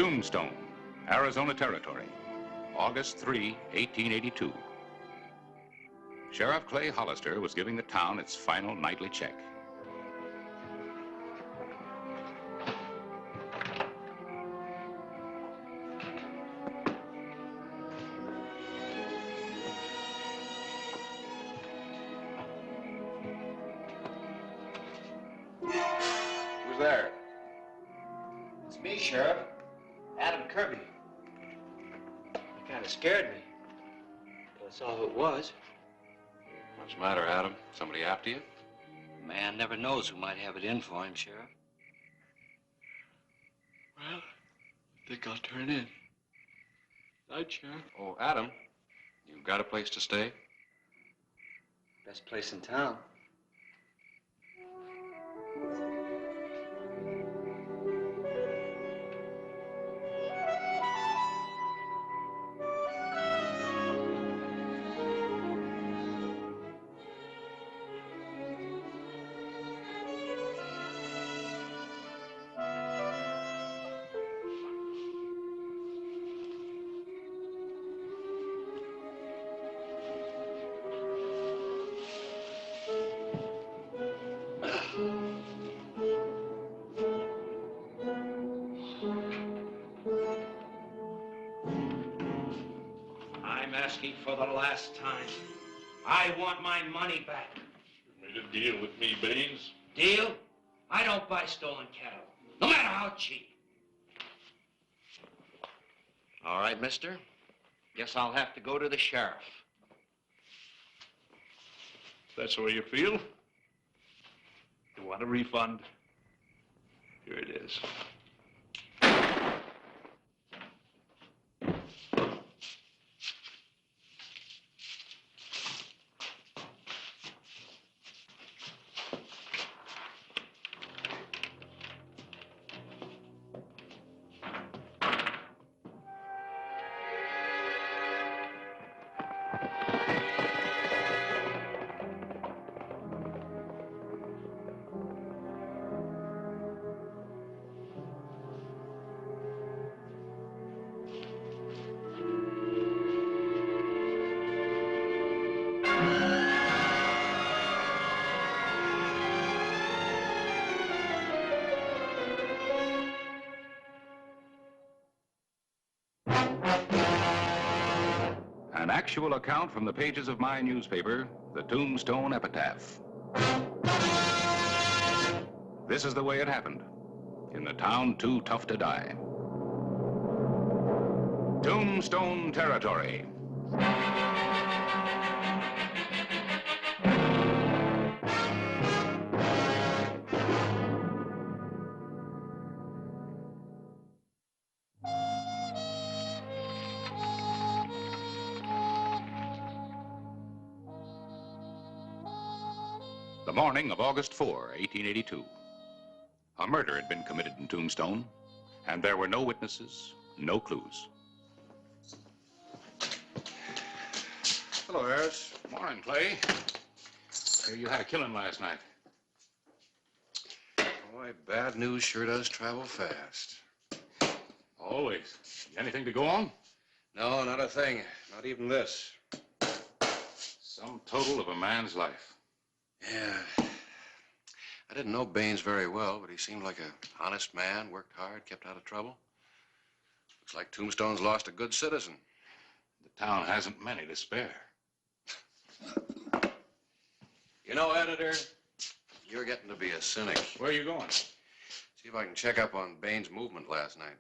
Tombstone, Arizona Territory, August 3, 1882. Sheriff Clay Hollister was giving the town its final nightly check. Who's there? It's me, Sheriff. Adam Kirby. You kind of scared me. Till I saw who it was. What's the matter, Adam? Somebody after you? A man never knows who might have it in for him, Sheriff. Well, I think I'll turn in. Night, Sheriff. Oh, Adam, you got a place to stay? Best place in town. I'm asking for the last time. I want my money back. You made a deal with me, Baines. Deal? I don't buy stolen cattle, no matter how cheap. All right, mister. Guess I'll have to go to the sheriff. If that's the way you feel. You want a refund? Here it is. An actual account from the pages of my newspaper, the Tombstone Epitaph. This is the way it happened, in the town too tough to die. Tombstone Territory. The morning of August 4, 1882. A murder had been committed in Tombstone, and there were no witnesses, no clues. Hello, Harris. Morning, Clay. Hear you had a killing last night. Boy, bad news sure does travel fast. Always. Anything to go on? No, not a thing. Not even this. Sum total of a man's life. Yeah. I didn't know Baines very well, but he seemed like an honest man, worked hard, kept out of trouble. Looks like Tombstone's lost a good citizen. The town hasn't many to spare. You know, editor, you're getting to be a cynic. Where are you going? See if I can check up on Baines' movement last night.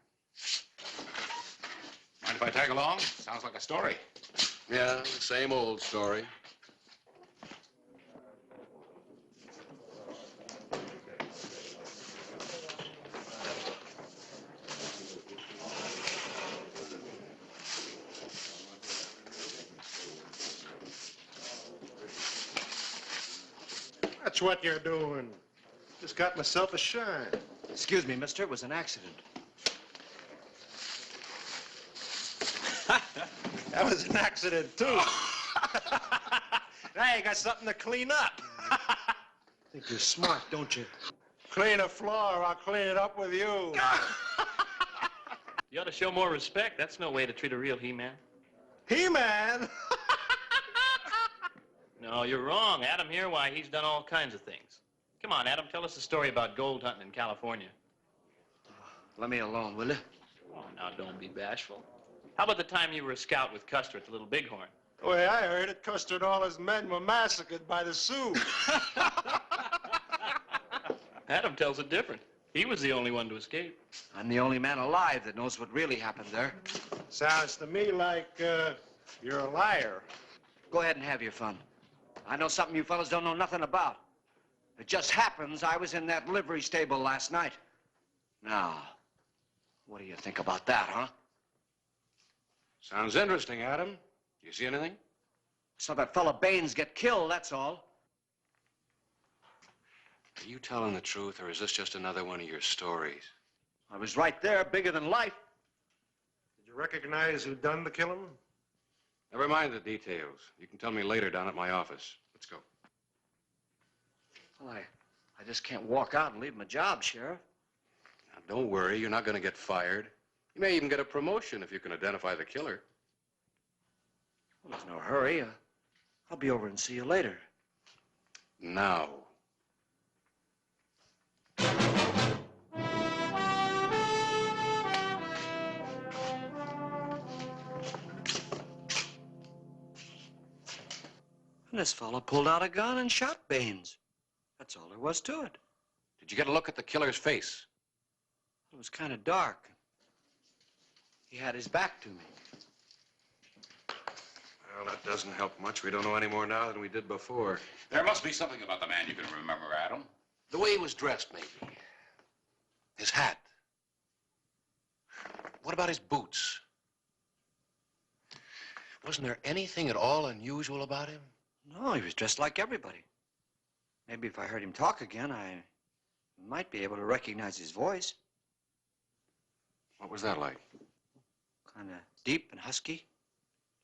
Mind if I tag along? Sounds like a story. Yeah, the same old story. That's what you're doing. Just got myself a shine. Excuse me, mister. It was an accident. That was an accident, too. Now you got something to clean up. Think you're smart, don't you? Clean a floor, I'll clean it up with you. You ought to show more respect. That's no way to treat a real He-Man. He-Man? No, you're wrong. Adam here, why, he's done all kinds of things. Come on, Adam, tell us a story about gold hunting in California. Let me alone, will you? Oh, now, don't be bashful. How about the time you were a scout with Custer at the Little Bighorn? The way I heard it, Custer and all his men were massacred by the Sioux. Adam tells it different. He was the only one to escape. I'm the only man alive that knows what really happened there. Sounds to me like you're a liar. Go ahead and have your fun. I know something you fellas don't know nothing about. It just happens I was in that livery stable last night. Now, what do you think about that, huh? Sounds interesting, Adam. You see anything? Saw that fella Baines get killed, that's all. Are you telling the truth, or is this just another one of your stories? I was right there, bigger than life. Did you recognize who done the killing? Never mind the details. You can tell me later down at my office. Let's go. Well, I just can't walk out and leave my job, Sheriff. Now, don't worry, you're not going to get fired. You may even get a promotion if you can identify the killer. Well, there's no hurry. I'll be over and see you later. Now. And this fella pulled out a gun and shot Baines. That's all there was to it. Did you get a look at the killer's face? It was kind of dark. He had his back to me. Well, that doesn't help much. We don't know any more now than we did before. There must be something about the man you can remember, Adam. The way he was dressed, maybe. His hat. What about his boots? Wasn't there anything at all unusual about him? No, he was dressed like everybody. Maybe if I heard him talk again, I might be able to recognize his voice. What was that like? Kind of deep and husky,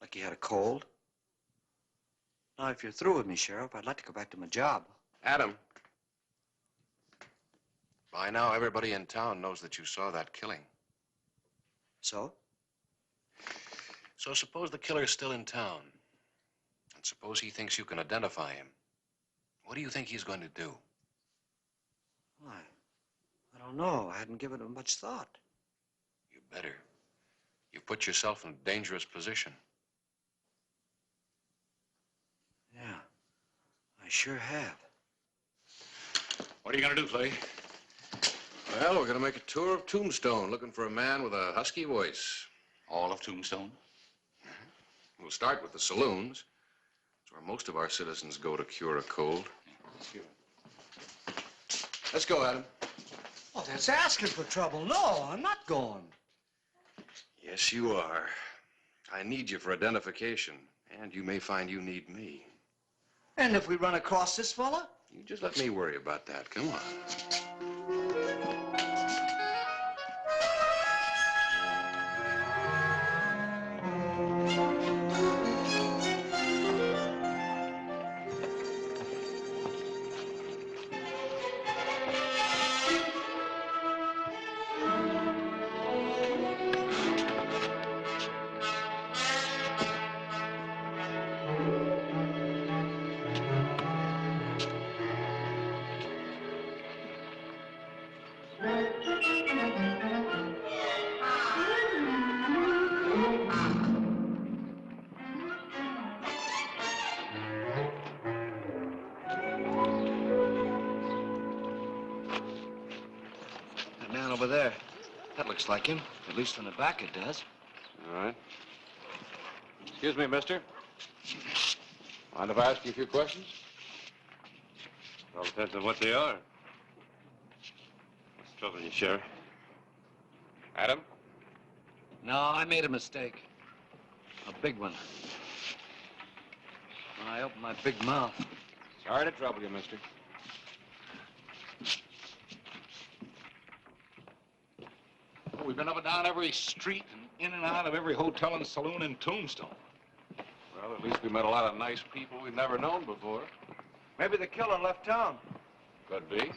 like he had a cold. Now, if you're through with me, Sheriff, I'd like to go back to my job. Adam. By now, everybody in town knows that you saw that killing. So? So suppose the killer's still in town. And suppose he thinks you can identify him. What do you think he's going to do? Why, I don't know. I hadn't given it much thought. You better. You've put yourself in a dangerous position. Yeah, I sure have. What are you going to do, Clay? Well, we're going to make a tour of Tombstone, looking for a man with a husky voice. All of Tombstone? We'll start with the saloons. It's where most of our citizens go to cure a cold. Let's go, Adam. Oh, that's asking for trouble. No, I'm not going. Yes, you are. I need you for identification, and you may find you need me. And if we run across this fella? You just let me worry about that. Come on. That man over there. That looks like him. At least from the back it does. All right. Excuse me, mister. Mind if I ask you a few questions? Well, depends on what they are. What's troubling you, Sheriff? Adam? No, I made a mistake. A big one. When I opened my big mouth. Sorry to trouble you, mister. Well, we've been up and down every street and in and out of every hotel and saloon in Tombstone. Well, at least we met a lot of nice people we've never known before. Maybe the killer left town. Could be.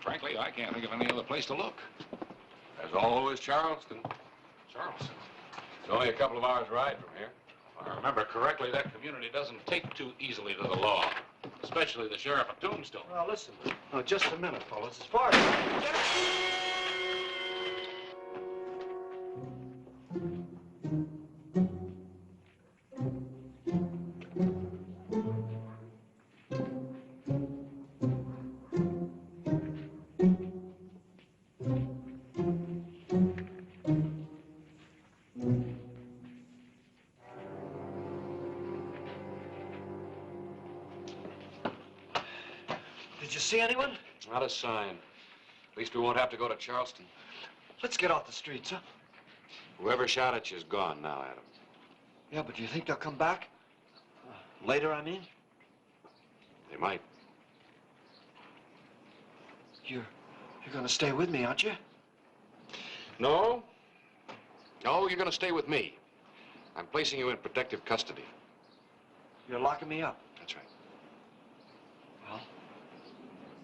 Frankly, I can't think of any other place to look. As always, Charleston. Charleston. It's only a couple of hours' ride from here. If I remember correctly, that community doesn't take too easily to the law, especially the sheriff of Tombstone. Well, listen. Oh, just a minute, fellas. As far as... Did you see anyone? Not a sign. At least we won't have to go to Charleston. Let's get off the streets, huh? Whoever shot at you is gone now, Adam. Yeah, but do you think they'll come back? Later, I mean? They might. You're gonna stay with me, aren't you? No. No, you're going to stay with me. I'm placing you in protective custody. You're locking me up. That's right. Well,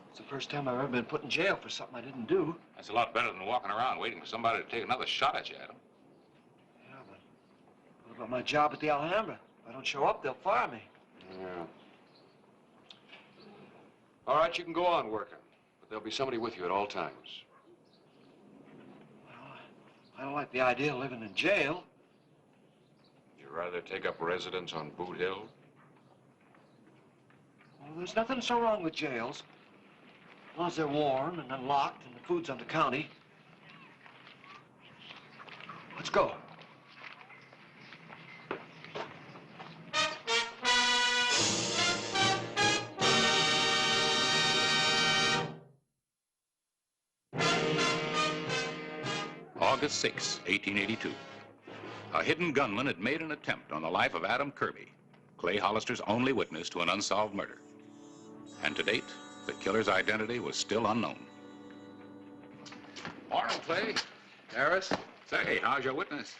it's the first time I've ever been put in jail for something I didn't do. That's a lot better than walking around waiting for somebody to take another shot at you, Adam. Yeah, but what about my job at the Alhambra? If I don't show up, they'll fire me. Yeah. All right, you can go on working, but there'll be somebody with you at all times. Well, I don't like the idea of living in jail. You'd rather take up residence on Boot Hill? Well, there's nothing so wrong with jails. As long as they're warm and unlocked and the food's on the county. Let's go. August 6, 1882. A hidden gunman had made an attempt on the life of Adam Kirby, Clay Hollister's only witness to an unsolved murder. And to date, the killer's identity was still unknown. Morning, Clay. Harris? Say, how's your witness?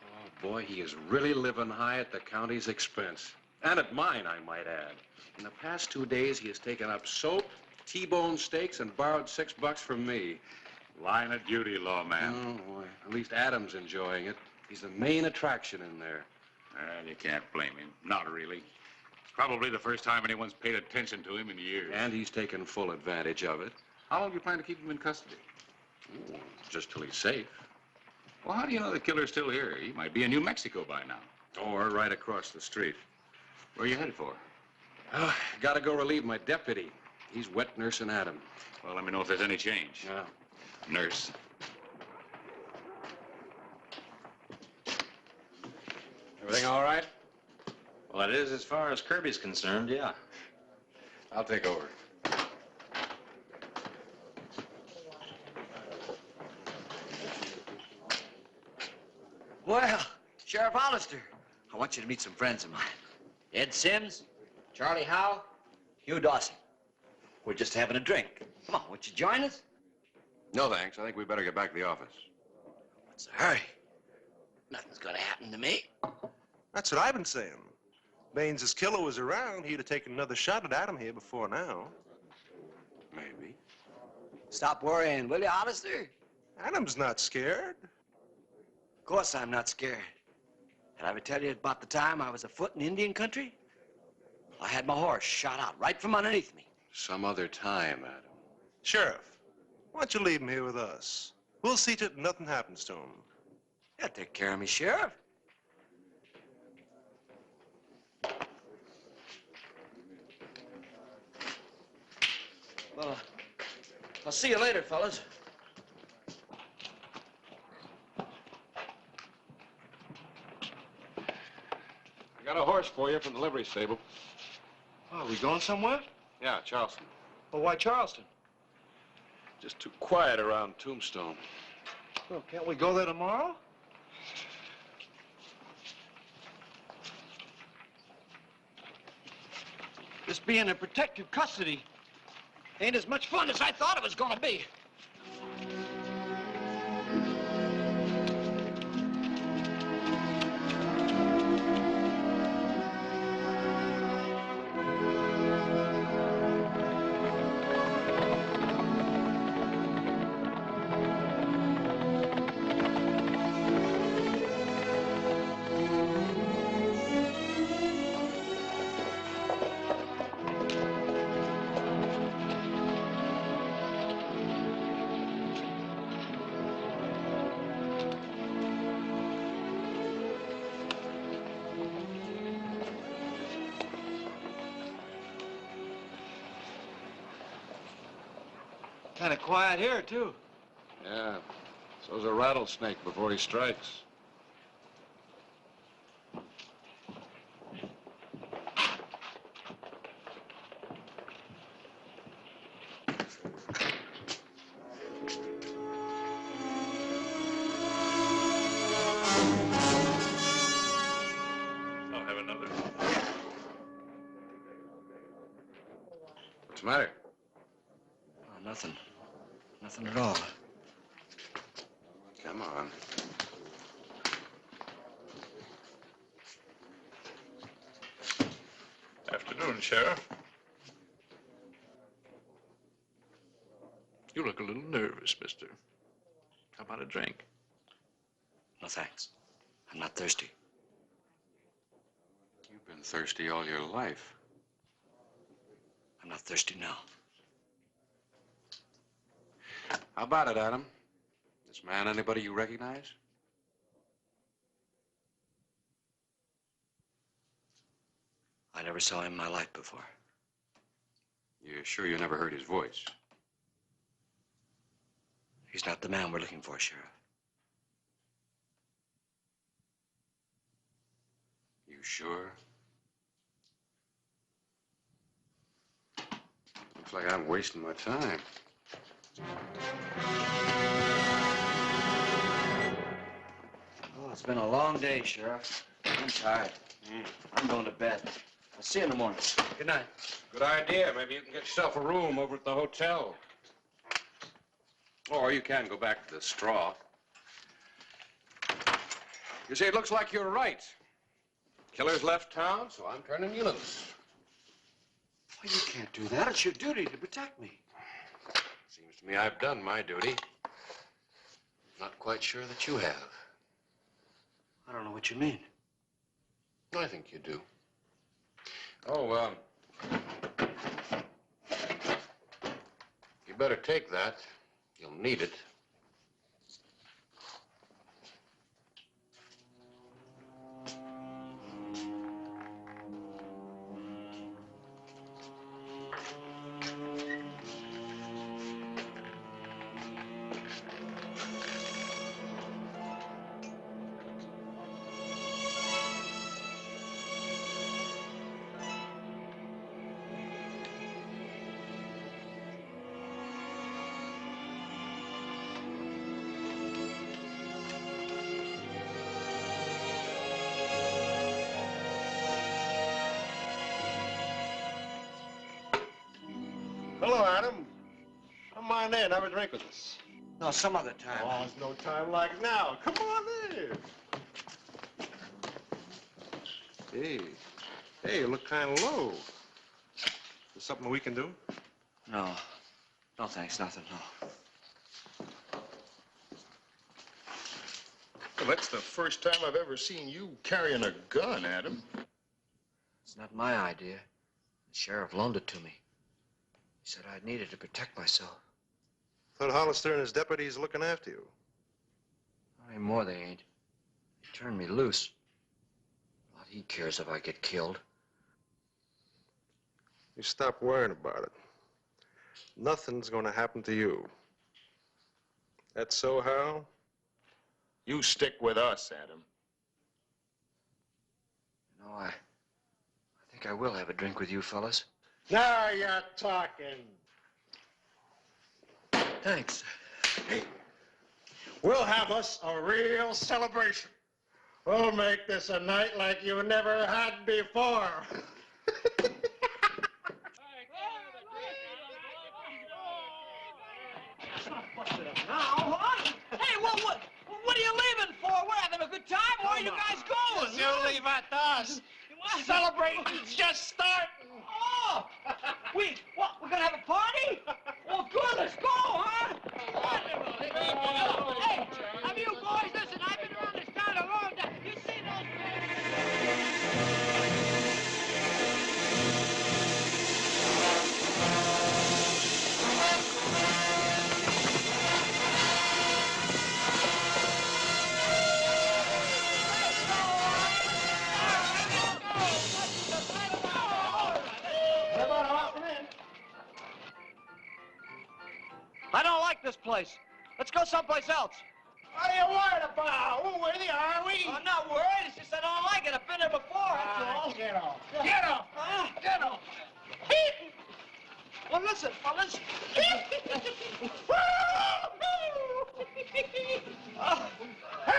Oh, boy, he is really living high at the county's expense. And at mine, I might add. In the past 2 days, he has taken up soap, T-bone steaks, and borrowed $6 from me. Line of duty, lawman. Oh, boy. At least Adam's enjoying it. He's the main attraction in there. Well, you can't blame him. Not really. It's probably the first time anyone's paid attention to him in years. And he's taken full advantage of it. How long do you plan to keep him in custody? Ooh, just till he's safe. Well, how do you know the killer's still here? He might be in New Mexico by now. Or right across the street. Where are you headed for? Gotta go relieve my deputy. He's wet nursing Adam. Well, let me know if there's any change. Yeah. Nurse. Everything all right? Well, it is as far as Kirby's concerned, yeah. I'll take over. Well, Sheriff Hollister, I want you to meet some friends of mine. Ed Sims, Charlie Howe, Hugh Dawson. We're just having a drink. Come on, won't you join us? No, thanks. I think we better get back to the office. What's the hurry? Nothing's gonna happen to me. That's what I've been saying. Baines's killer was around, he'd have taken another shot at Adam here before now. Maybe. Stop worrying, will you, Hollister? Adam's not scared. Of course I'm not scared. Did I ever tell you about the time I was afoot in Indian country? I had my horse shot out right from underneath me. Some other time, Adam. Sheriff, why don't you leave him here with us? We'll see to it nothing happens to him. Yeah, take care of me, Sheriff. Well, I'll see you later, fellas. I got a horse for you from the livery stable. Oh, are we going somewhere? Yeah, Charleston. Well, why Charleston? Just too quiet around Tombstone. Well, can't we go there tomorrow? This being in protective custody ain't as much fun as I thought it was gonna be. Kind of quiet here, too. Yeah, so's a rattlesnake before he strikes. I'll have another. What's the matter? Oh, nothing. Nothing at all. Come on. Afternoon, Sheriff. You look a little nervous, mister. How about a drink? No, thanks. I'm not thirsty. You've been thirsty all your life. I'm not thirsty now. How about it, Adam? This man anybody you recognize? I never saw him in my life before. You're sure you never heard his voice? He's not the man we're looking for, Sheriff. You sure? Looks like I'm wasting my time. Oh, it's been a long day, Sheriff. I'm tired. I'm going to bed. I'll see you in the morning. Good night. Good idea. Maybe you can get yourself a room over at the hotel. Or you can go back to the straw. You see, it looks like you're right. Killer's left town, so I'm turning you loose. Well, you can't do that. It's your duty to protect me. Seems to me I've done my duty. Not quite sure that you have. I don't know what you mean. I think you do. Oh, you better take that. You'll need it. Hello, Adam. Come on in. Have a drink with us. No, some other time. Oh, there's no time like now. Come on in. Hey. Hey, you look kind of low. Is something we can do? No. No, thanks. Nothing, no. Well, that's the first time I've ever seen you carrying a gun, Adam. It's not my idea. The sheriff loaned it to me. He said I'd need it to protect myself. Thought Hollister and his deputies are looking after you. Not anymore, they ain't. They turned me loose. What he cares if I get killed. You stop worrying about it. Nothing's gonna happen to you. That's so, Hal? You stick with us, Adam. No, I think I will have a drink with you fellas. Now you're talking. Thanks. Hey, we'll have us a real celebration. We'll make this a night like you never had before. Now, what? Hey, what are you leaving for? We're having a good time. Where are you guys going? You leave at us. Celebrating's just starting. Oh! What, we're gonna have a party? Oh, good, let's go, huh? Hey, have you boys, listen, I've been around this town a long time. You see place. Let's go someplace else. What are you worried about? We're with you, are we? I'm not worried. It's just I don't like it. I've been there before, that's all. Get off. Get off. Get off. Well, listen. There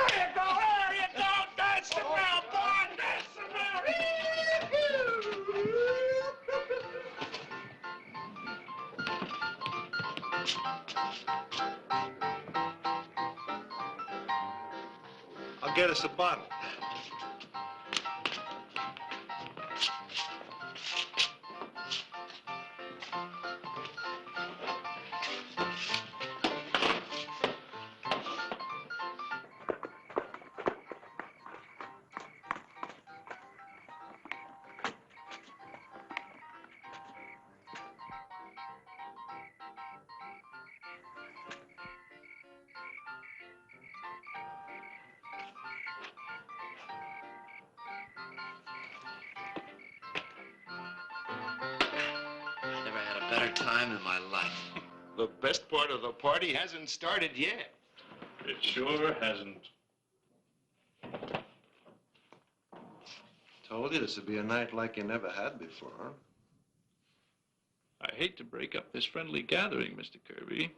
you go. There you go. Dance around, boy. Dance around. I'll get us a bottle. I never had a better time in my life. The best part of the party hasn't started yet. It sure hasn't. Told you this would be a night like you never had before. I hate to break up this friendly gathering, Mr. Kirby,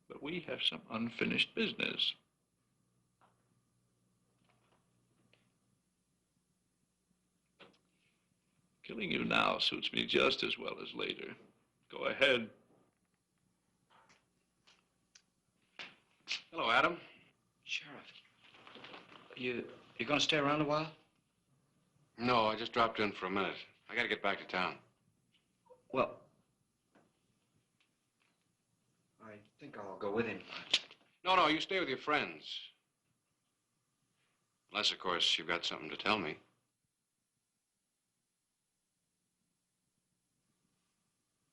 but we have some unfinished business. Killing you now suits me just as well as later. Go ahead. Hello, Adam. Sheriff, you gonna stay around a while? No, I just dropped in for a minute. I gotta get back to town. Well, I think I'll go with him. No, you stay with your friends. Unless, of course, you've got something to tell me.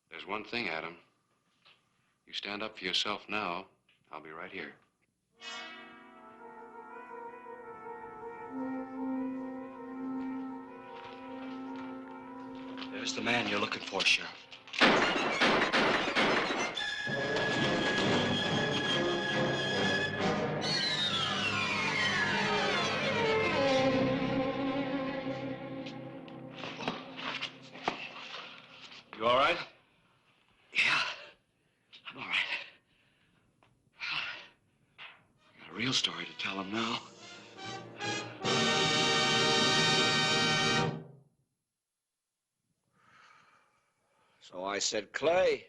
There's one thing, Adam. You stand up for yourself now, I'll be right here. There's the man you're looking for, Sheriff. You all right? Yeah, I'm all right. I got a real story to tell him now. So I said, Clay,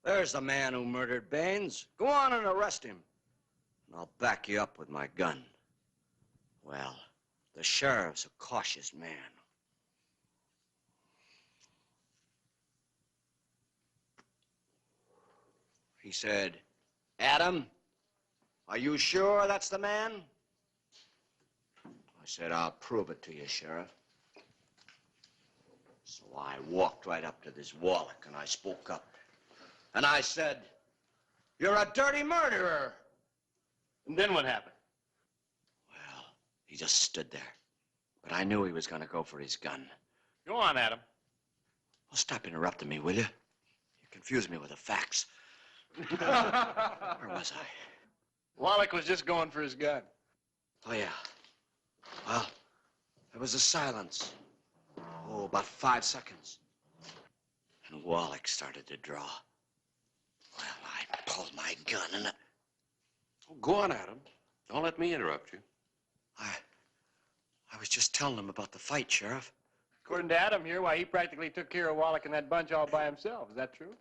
there's the man who murdered Baines. Go on and arrest him, and I'll back you up with my gun. Well, the sheriff's a cautious man. He said, Adam, are you sure that's the man? I said, I'll prove it to you, Sheriff. So I walked right up to this Wallach and I spoke up. And I said, you're a dirty murderer. And then what happened? Well, he just stood there. But I knew he was going to go for his gun. Go on, Adam. Well, stop interrupting me, will you? You confuse me with the facts. Where was I? Wallach was just going for his gun. Oh, yeah. Well, there was a silence. Oh, about 5 seconds. And Wallach started to draw. Well, I pulled my gun and Oh, go on, Adam. Don't let me interrupt you. I was just telling him about the fight, Sheriff. According to Adam here, why, he practically took care of Wallach and that bunch all by himself. Is that true?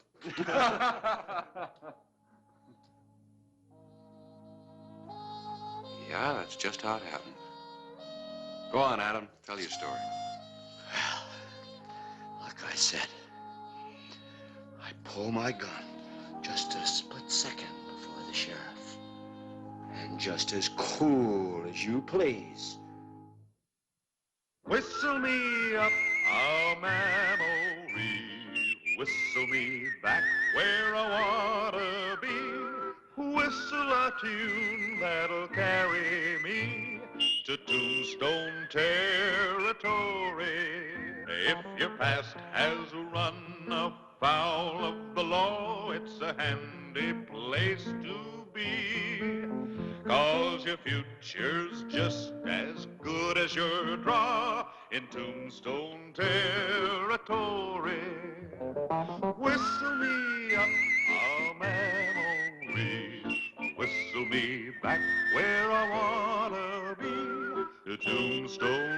Yeah, that's just how it happened. Go on, Adam. Tell your story. Well, like I said, I pull my gun just a split second before the sheriff. And just as cool as you please. Whistle me up a memory, whistle me back where I wanna be, whistle a tune that'll carry me to Tombstone territory. If your past has run foul of the law, it's a handy place to be. 'Cause your future's just as good as your draw in Tombstone territory. Whistle me up a memory, whistle me back where I wanna be, to Tombstone